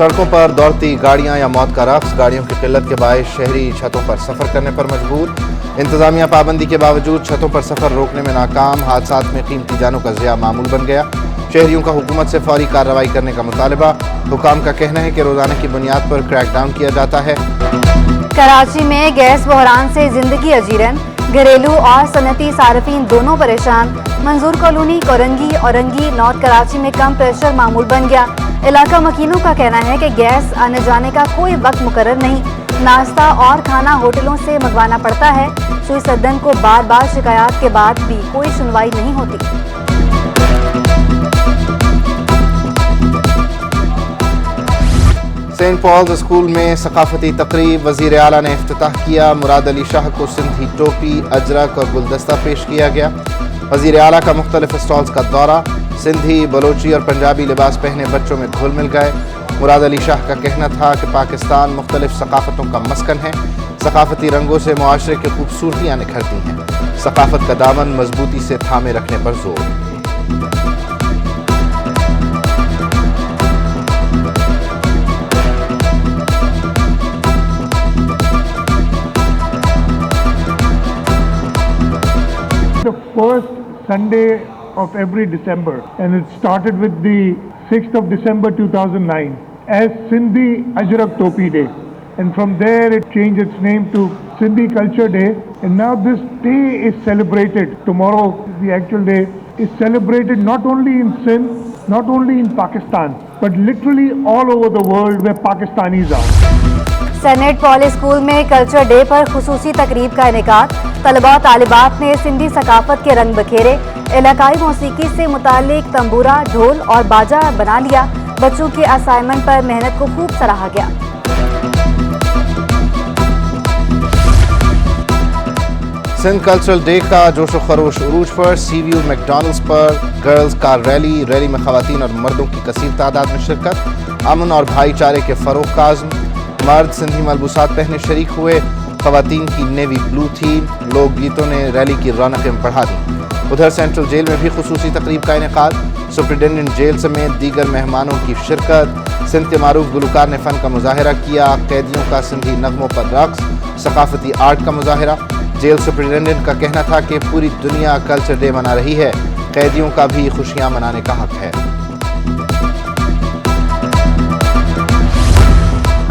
सड़कों पर दौड़ती गाड़ियां या मौत का रक्स, गाड़ियों की किल्लत के बायस शहरी छतों पर सफ़र करने पर मजबूर। इंतजामिया पाबंदी के बावजूद छतों पर सफ़र रोकने में नाकाम। हादसात में कीमती जानों का ज़िया मामूल बन गया। शहरियों का हुकूमत से फौरी कार्रवाई करने का मुतालबा। हुकाम का कहना है कि रोज़ाना की बुनियाद पर क्रैकडाउन किया जाता है। कराची में गैस बहरान से जिंदगी अजीरन, घरेलू और सनती सार्फिन दोनों परेशान। मंजूर कॉलोनी, कोरंगी, औरंगी, नॉर्थ कराची में कम प्रेशर मामूल बन गया। इलाका मकीनों का कहना है कि गैस आने जाने का कोई वक्त मुकर्रर नहीं, नाश्ता और खाना होटलों से मंगवाना पड़ता है। सुई सद्दन को बार बार शिकायत के बाद भी कोई सुनवाई नहीं होती। सेंट पॉल्स स्कूल में सकाफती तकरीब, वज़ीर आला ने इफ्तिताह किया। मुराद अली शाह को सिंधी टोपी, अजरक और गुलदस्ता पेश किया गया। वज़ीर आला का मुख्तलिफ स्टॉल्स का दौरा। सिंधी, बलोची और पंजाबी लिबास पहने बच्चों में घुल मिल गए। मुराद अली शाह का कहना था कि पाकिस्तान मुख्तलिफ सकाफ़तों का मस्कन है। सकाफती रंगों से मुआशरे की खूबसूरतियाँ निखरती हैं। सकाफत का दामन मजबूती से थामे रखने पर जोर। The first Sunday of every December, and it started with the 6th of December 2009 as Sindhi Ajrak Topi Day, and from there it changed its name to Sindhi Culture Day, and now this day is celebrated. Tomorrow, the actual day, is celebrated not only in Sindh, not only in Pakistan, but literally all over the world where Pakistanis are. Senate Paul school में culture day पर खुसूसी तकरीब का इनेकाद। तलबा तालिबात ने सिंधी सकाफत के रंग बखेरे। इलाकाई मौसीकी से मुतालिक तंबूरा, ढोल और बाजा बना लिया। बच्चों के असाइनमेंट पर मेहनत को खूब सराहा गया। सिंध कल्चरल डे का जोशो खरोश उरूज पर। सी व्यू मैकडॉनल्ड्स पर गर्ल्स कार रैली में खवातीन और मर्दों की कसीर तादाद में शिरकत। अमन और भाईचारे के फरोग का आज़म। मर्द सिंधी मलबूसात पहने शरीक हुए। खवातीन की नेवी ब्लू थी। लोक गीतों ने रैली की रौनकें बढ़ा दी। उधर सेंट्रल जेल में भी खुसूसी तकरीब का इनेकाद। सुप्रिटेंडेंट जेल समेत दीगर मेहमानों की शिरकत। सिंध के मारूफ गुलकार ने फ़न का मुजाहिरा किया। कैदियों का सिंधी नगमों पर रक्स, सकाफती आर्ट का मुजाहिरा। जेल सुप्रिटेंडेंट का कहना था कि पूरी दुनिया कल्चर डे मना रही है, कैदियों का भी खुशियां मनाने का हक है।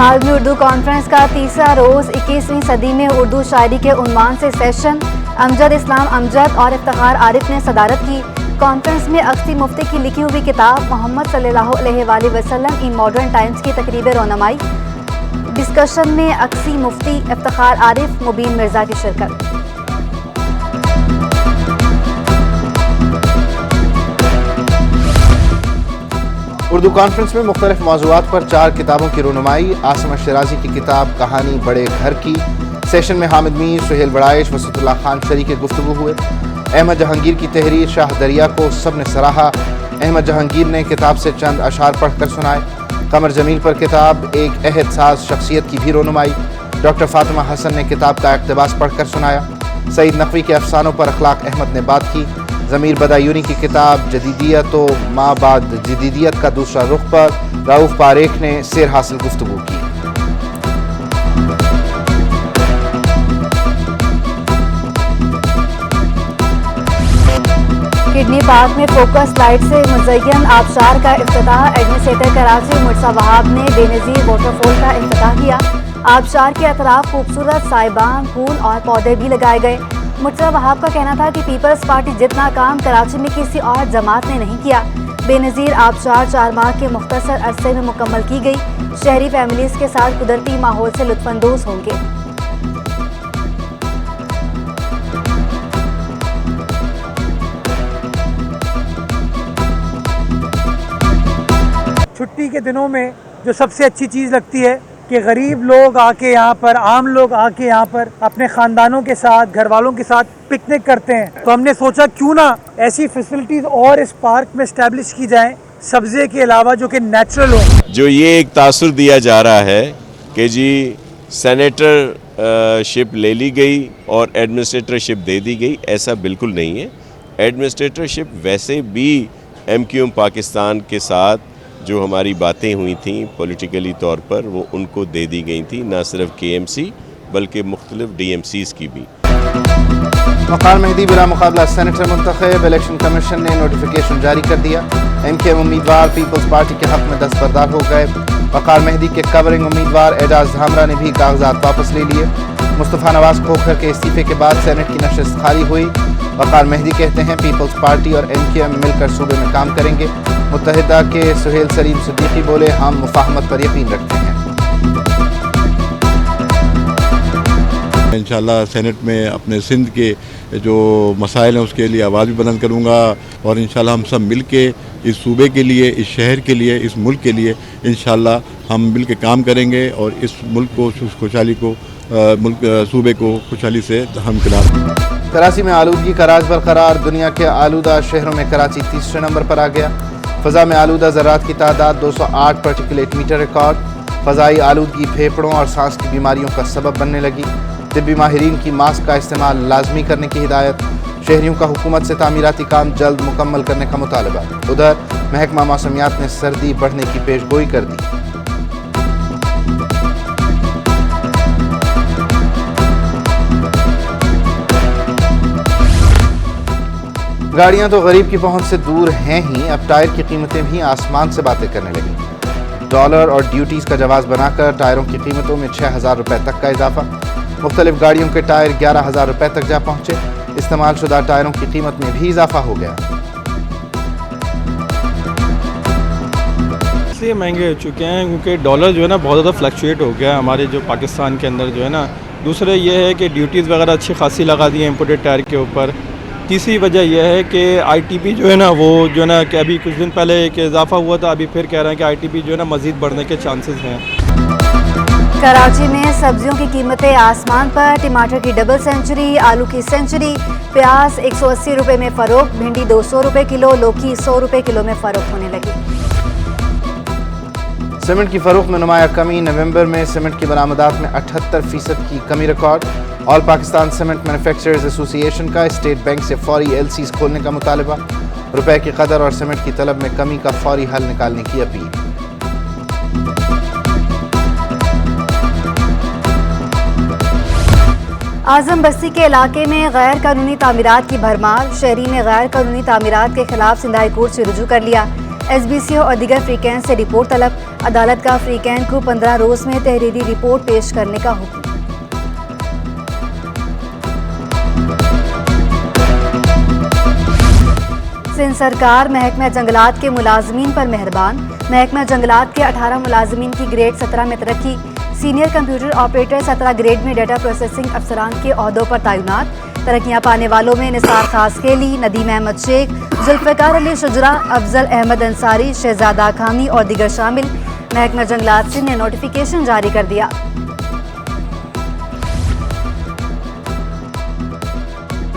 आलमी उर्दू कॉन्फ्रेंस का तीसरा रोज़ 21वीं सदी में उर्दू शायरी के उन्वान से सेशन। अमजद इस्लाम अमजद और इफ्तिखार आरिफ ने सदारत की। कॉन्फ्रेंस में अक्सी मुफ्ती की लिखी हुई किताब मोहम्मद सल्लल्लाहु अलैहि वसल्लम इन मॉडर्न टाइम्स की तकरीब रोनामाई। डिस्कशन में अक्सी मुफ्ती, इफ्तिखार आरिफ, मुबीन मिर्ज़ा की शिरकत। उर्दू कॉन्फ्रेंस में मुख्तलिफ मौज़ूआत पर 4 किताबों की रोनुमाई। आसिम शिराजी की किताब कहानी बड़े घर की। सेशन में हामिद मीर, सुहेल बड़ाइश, वसीतुल्लाह खान शरीक गुफ्तगू हुए। अहमद जहांगीर की तहरीर शाह दरिया को सब ने सराहा। अहमद जहांगीर ने किताब से चंद अशार पढ़कर सुनाए। कमर जमील पर किताब एक अहद साज शख्सियत की भी रोनुमाई। डॉक्टर फातिमा हसन ने किताब का इक़्तिबास पढ़कर सुनाया। सईद नकवी के अफसानों पर अखलाक अहमद ने बात की। ज़मीर बदायूनी की किताब जदीदियत व माँ बाद जदीदियत का दूसरा रुख पर रऊफ़ पारेख ने सेर हासिल गुफ्तगू की। किडनी पार्क में फोकस लाइट से मुज़य्यन आबशार का इफ्तिताह। एडमिनिस्ट्रेटर कराची मुर्सा वहाब ने बेनज़ीर वाटरफॉल का इफ्तिताह किया। आबशार के अतराफ खूबसूरत साइबान, फूल और पौधे भी लगाए गए। मुर्सा वहाब का कहना था कि पीपल्स पार्टी जितना काम कराची में किसी और जमात ने नहीं किया। बेनज़ीर आबशार 4 माह के मुख्तसर अरसे में मुकम्मल की गई। शहरी फैमिलीज़ के साथ कुदरती माहौल से लुत्फ़अंदोज़ होंगे। छुट्टी के दिनों में जो सबसे अच्छी चीज़ लगती है कि गरीब लोग आके यहाँ पर, आम लोग आके यहाँ पर अपने ख़ानदानों के साथ, घर वालों के साथ पिकनिक करते हैं। तो हमने सोचा क्यों ना ऐसी फैसिलिटीज़ और इस पार्क में इस्टेब्लिश की जाएं, सब्ज़े के अलावा, जो कि नेचुरल हो। जो ये एक तासुर दिया जा रहा है कि जी सेनेटर शिप ले ली गई और एडमिनिस्ट्रेटरशिप दे दी गई, ऐसा बिल्कुल नहीं है। एडमिनिस्ट्रेटरशिप वैसे भी MQM पाकिस्तान के साथ जो हमारी बातें हुई थी पॉलिटिकली तौर पर वो उनको दे दी गई थी, ना सिर्फ KMC बल्कि मुख्तलिफ DMCs की भी। वक़ार मेहदी बिला मुकाबला सेनेटर मुंतखब, इलेक्शन कमीशन ने नोटिफिकेशन जारी कर दिया। MKM उम्मीदवार पीपल्स पार्टी के हक में दस्तबरदार हो गए। वक़ार मेहदी के कवरिंग उम्मीदवार एजाज धामरा ने भी कागजात वापस ले लिए। मुस्तफ़ा नवाज खोखर के इस्तीफे के बाद सेनेट की नशस्त खाली हुई। वक़ार मेहदी कहते हैं पीपल्स पार्टी और MKM मिलकर सूबे में काम करेंगे। मुत्तहिदा के सुहेल सलीम सिद्दीकी बोले हम मुफाहमत पर यकीन रखते हैं। इंशाल्लाह सेनेट में अपने सिंध के जो मसाइल हैं उसके लिए आवाज़ भी बुलंद करूँगा और इंशाल्लाह हम सब मिल के इस सूबे के लिए, इस शहर के लिए, इस मुल्क के लिए इंशाल्लाह हम मिल के काम करेंगे और इस मुल्क को खुशहाली को सूबे को खुशहाली से हमकिनार। कराची में आलूदगी का राज बरकरार, दुनिया के आलूदा शहरों में कराची तीसरे नंबर पर आ गया। फ़ज़ा में आलूदा ज़रात की तादाद 208 पार्टिकुलेट मीटर रिकॉर्ड। फ़ज़ाई आलूदगी फेफड़ों और सांस की बीमारियों का सबब बनने लगी। तिब्बी माहिरीन की मास्क का इस्तेमाल लाजमी करने की हिदायत। शहरियों का हुकूमत से तामीराती काम जल्द मुकम्मल करने का मुतालबा। उधर महकमा मौसमियात ने सर्दी बढ़ने की पेशगोई कर दी। गाड़ियां तो गरीब की पहुंच से दूर हैं ही, अब टायर की कीमतें भी आसमान से बातें करने लगी। डॉलर और ड्यूटीज़ का जवाब बनाकर टायरों की कीमतों में 6,000 रुपये तक का इजाफा। मुख्तलिफ गाड़ियों के टायर 11,000 रुपये तक जा पहुंचे। इस्तेमाल शुदा टायरों की कीमत में भी इजाफा हो गया। इसलिए महंगे हो चुके हैं क्योंकि डॉलर जो है ना बहुत ज़्यादा फ्लक्चुएट हो गया है हमारे जो पाकिस्तान के अंदर जो है ना। दूसरा ये है कि ड्यूटीज़ वगैरह अच्छी खासी लगा दी हैं इम्पोर्टेड टायर के ऊपर। तीसरी वजह यह है कि ITP जो है ना वो जो है ना कि अभी कुछ दिन पहले एक इजाफा हुआ था, अभी फिर कह रहे हैं कि ITP जो है ना मज़ीद बढ़ने के चांसेस हैं। कराची में सब्जियों की कीमतें आसमान पर, टमाटर की डबल सेंचुरी, आलू की सेंचुरी, प्याज 180 रुपये में फ़रोख्त, भिंडी 200 रुपये किलो, लौकी 100 रुपये किलो में फ़रोख्त होने लगी। सीमेंट की फरोख्त में नुमाया कमी, नवंबर में सीमेंट की बरामदात में 78% की कमी record. All Pakistan cement manufacturers association का स्टेट बैंक से फौरी LCs खोलने का मुतालबा। रुपए की कदर और सीमेंट की तलब में कमी का फौरी हल निकालने की अपील। आजम बस्ती के इलाके में गैर कानूनी तामीरात की भरमार, शहरी ने गैर कानूनी तामीरात के खिलाफ सिंध हाई कोर्ट से रुजू कर लिया। SBCO और दीगर फ्रीकैन से रिपोर्ट तलब, अदालत का फ्रीकैन को 15 रोज में तहरीरी रिपोर्ट पेश करने का हुक्म। सिंध सरकार महकमा जंगलात के मुलाजमीन पर मेहरबान, महकमा जंगलात के 18 मुलाजमीन की ग्रेड 17 में तरक्की। सीनियर कंप्यूटर ऑपरेटर 17 ग्रेड में डाटा प्रोसेसिंग अफसरान के ओहदों पर तैनात। तरक्कियां पाने वालों में निसार खासकेली, नदीम अहमद शेख, जुल्फ़िकार अली शुजरा, अफजल अहमद अंसारी, शहजादा खामी और दीगर शामिल। महकमा जंगलात सिंध ने नोटिफिकेशन जारी कर दिया।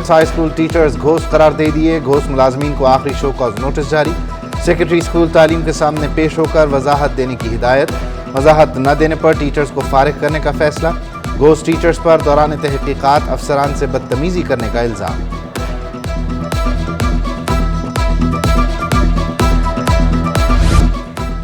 हाई स्कूल टीचर्स घोष करार दे दिए, घोष मुलाजमीन को आखिरी शो कॉज नोटिस जारी। सेक्रेटरी स्कूल तालीम के सामने पेश होकर वजाहत देने की हिदायत, वजाहत न देने पर टीचर्स को फारिग करने का फैसला। घोष टीचर्स पर दौरान तहकीकात अफसरान से बदतमीजी करने का इल्ज़ाम।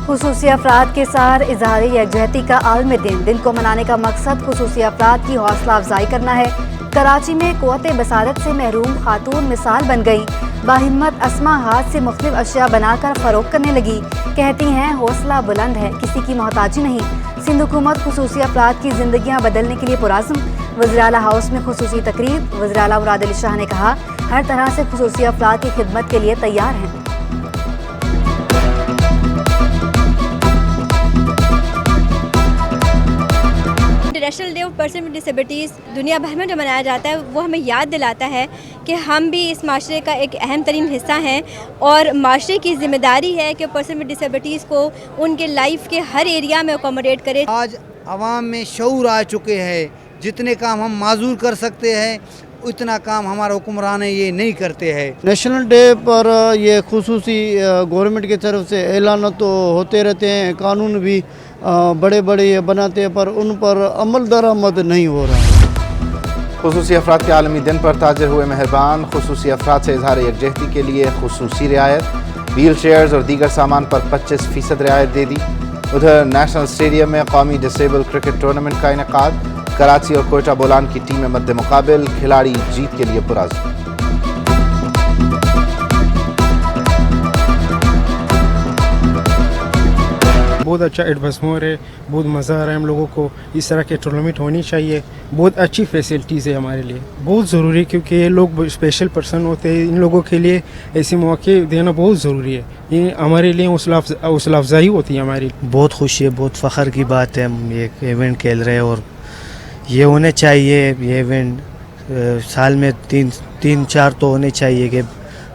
खुसूसी अफराद के साथ इजहार यकजहती का आलमी दिन को मनाने का मकसद खुसूसी अफराद की हौसला अफजाई करना है। कराची में क़ुव्वत बसारत से महरूम खातून मिसाल बन गई। बाहिम्मत अस्मा हाथ से मुख्तलिफ अशिया बनाकर फ़रोख्त करने लगी। कहती हैं हौसला बुलंद है, किसी की मोहताजी नहीं। सिंध हुकूमत खुसूसी अफराद की ज़िंदगियाँ बदलने के लिए पुराज़्म। वज़ीर आला हाउस में खुसूसी तकरीब, वज़ीर आला मुराद अली शाह ने कहा हर तरह से खुसूसी अफराद की खिदमत के लिए तैयार हैं। National day of person with disabilities दुनिया भर में जो मनाया जाता है वो हमें याद दिलाता है कि हम भी इस माशरे का एक अहम तरीन हिस्सा हैं और माशरे की ज़िम्मेदारी है कि पर्सन विद डिसेबिलिटीज़ को उनके लाइफ के हर एरिया में अकोमोडेट करे। आज आवाम में शऊर आ चुके हैं, जितने काम हम माजूर कर सकते हैं उतना काम हमारा हुक्मरान ये नहीं करते हैं। नेशनल डे पर ये खुसूसी गवर्नमेंट की तरफ से ऐलान तो होते रहते हैं, कानून भी बड़े बड़े ये बनाते हैं, पर उन पर अमल दरामद नहीं हो रहा। खुसूसी अफराद के आलमी दिन पर ताजिर हुए मेहरबान, खुसूसी अफराद से इजहार यकजहती के लिए खुसूसी रियायत। व्हील चेयर्स और दीगर सामान पर 25% रियायत दे दी। उधर नेशनल स्टेडियम में कौमी डिसेबल क्रिकेट टूर्नामेंट का इनेकाद, कराची और कोयटा बोलान की टीमें मद्दे मुकाबिल, खिलाड़ी जीत के लिए पुरअज़्म। बहुत अच्छा एटमॉस्फेयर है, बहुत मज़ा आ रहा है हम लोगों को। इस तरह के टूर्नामेंट होनी चाहिए, बहुत अच्छी फैसिलिटीज़ है हमारे लिए, बहुत ज़रूरी है क्योंकि ये लोग स्पेशल पर्सन होते हैं, इन लोगों के लिए ऐसे मौके देना बहुत ज़रूरी है। ये हमारे लिए हौसला अफजाई होती है हमारी। बहुत खुशी है, बहुत फ़ख्र की बात है, हम ये इवेंट खेल रहे हैं और ये होने चाहिए। ये इवेंट साल में तीन चार तो होने चाहिए कि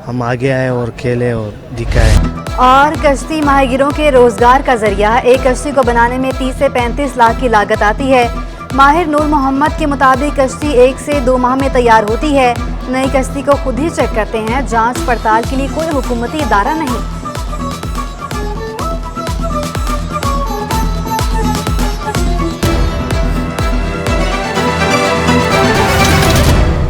हम आगे आए और खेलें और दिखाएं। और कश्ती माहीगिरों के रोजगार का जरिया, एक कश्ती को बनाने में 30 से 35 लाख की लागत आती है। माहिर नूर मोहम्मद के मुताबिक कश्ती 1 से 2 माह में तैयार होती है। नई कश्ती को खुद ही चेक करते हैं, जांच पड़ताल के लिए कोई हुकूमती इदारा नहीं।